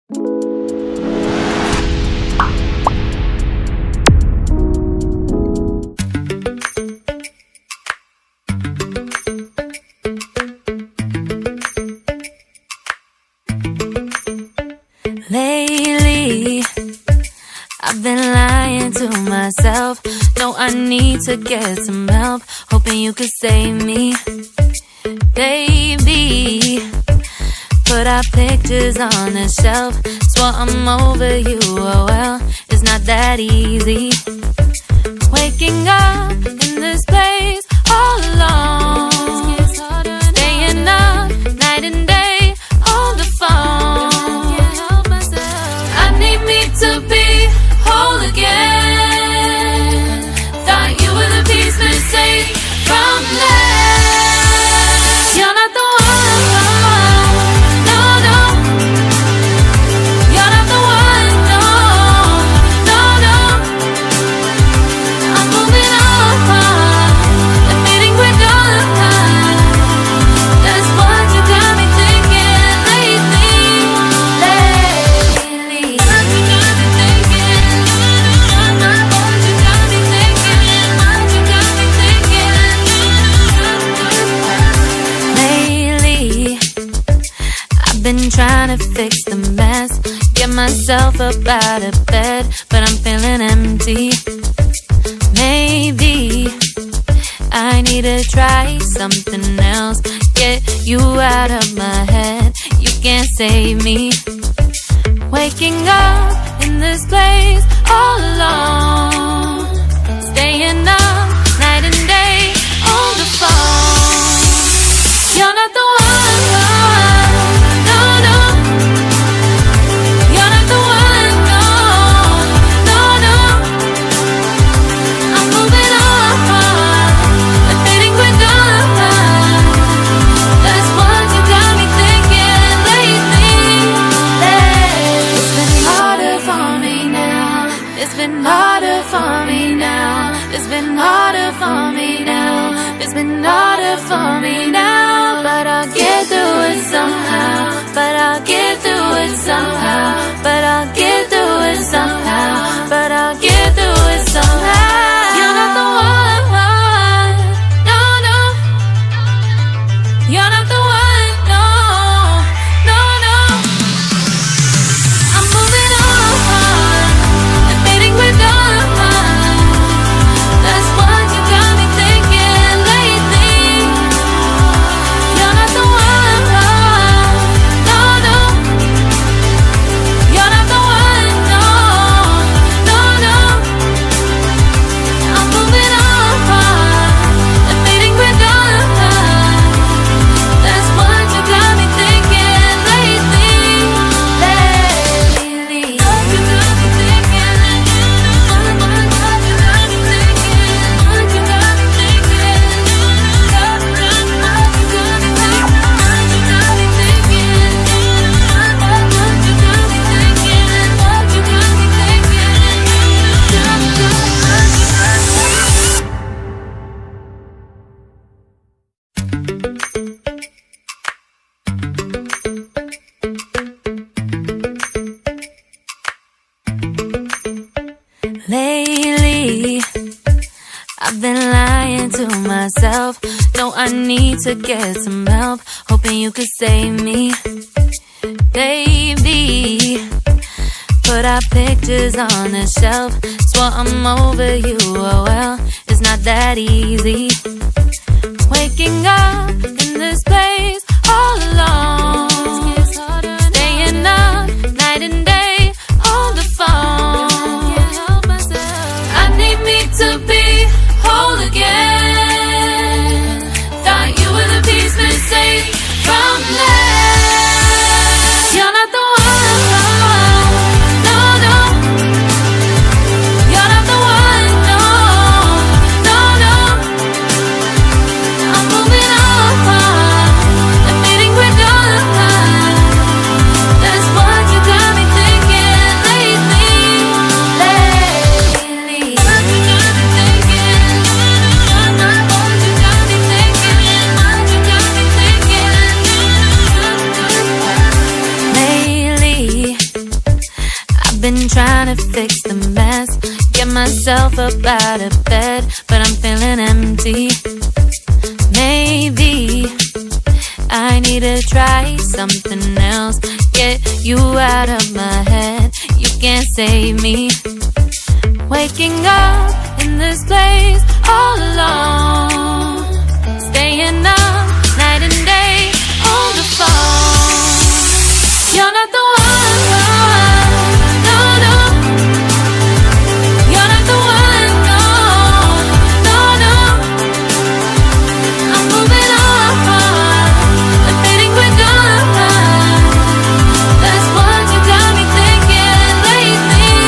Lately, I've been lying to myself. No, I need to get some help. Hoping you could save me, baby. Put our pictures on the shelf. Swore I'm over you, oh well, it's not that easy. Waking up in this place all alone, staying up night and day on the phone. To be whole again. Thought you were the piece missing from left. You're not the one, no, no. You're not the one, no, no, no. I'm moving on, admitting we're done. That's what you got me thinking lately. Been trying to fix the mess, get myself up out of bed, but I'm feeling empty. Maybe I need to try something else. Get you out of my head, you can't save me. Waking up in this place all alone, staying up night and day on the phone. You're not the one. It's been harder for me now. It's been harder for me now. It's been harder for me now. But I'll get through it somehow. But I'll get through it somehow. But I'll get through it somehow. But I'll get through it somehow. You're not the one, no, no. You're not the one, no, no, no. I'm moving on. We're done. That's what you got me thinking lately. You're not the one, no, no. You're not the one, no, no, no. I'm moving on, admitting we're done. That's what you got me thinking lately. Lately, I've been lying to myself. No, I need to get some help. Hoping you could save me, baby. Put our pictures on the shelf. Swore I'm over you, oh well, it's not that easy. Waking up in this place all alone, staying up night and day on the phone. To be whole again. Thought you were the piece missing from left. You're not the one, no, no. You're not the one, no, no, no. I'm moving on, trying to fix the mess, get myself up out of bed, but I'm feeling empty. Maybe I need to try something else, get you out of my head. You can't save me. Waking up in this place all alone, staying up night and day on the phone. You're not the one, no, no. You're not the one, no, no, no. I'm moving on, I'm fading quick on. That's what you got me thinking lately.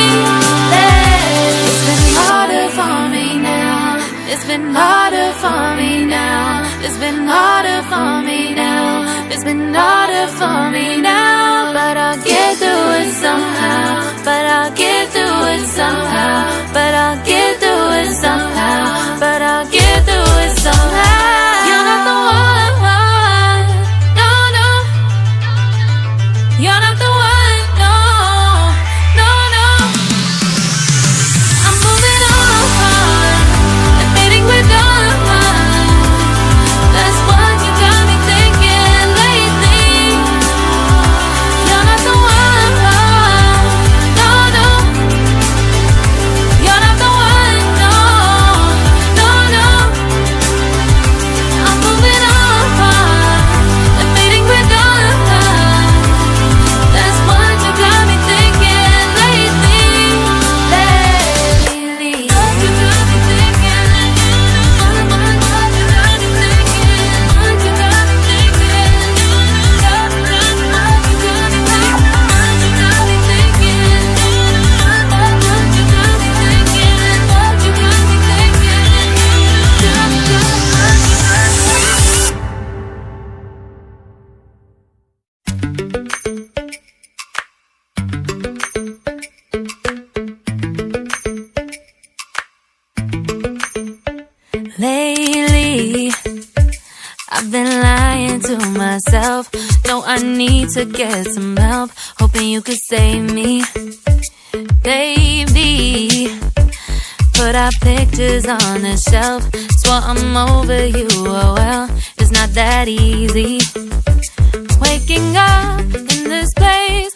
It's been harder for me now. It's been harder for me now. It's been harder for me now. It's been harder for me now. But I'll get through it somehow. But I'll get through it somehow. But I'll get through it somehow. But I'll get through it somehow. You're not the one, no, no. You're not the one, no, no, no. I'm moving on, I'm fading with on. That's what you got me thinking lately. You're not the one, no, no. You're not the one, no, no, no. I'm moving on, I'm fading with on. That's what you got me thinking lately. What you got me thinking, what you got me thinking, what you got me thinking, what you got me thinking, what you got me thinking, what you got me Lately, I've been lying to myself. No, I need to get some help, hoping you could save me. Baby, put our pictures on the shelf, swore I'm over you, oh well, it's not that easy. Waking up in this place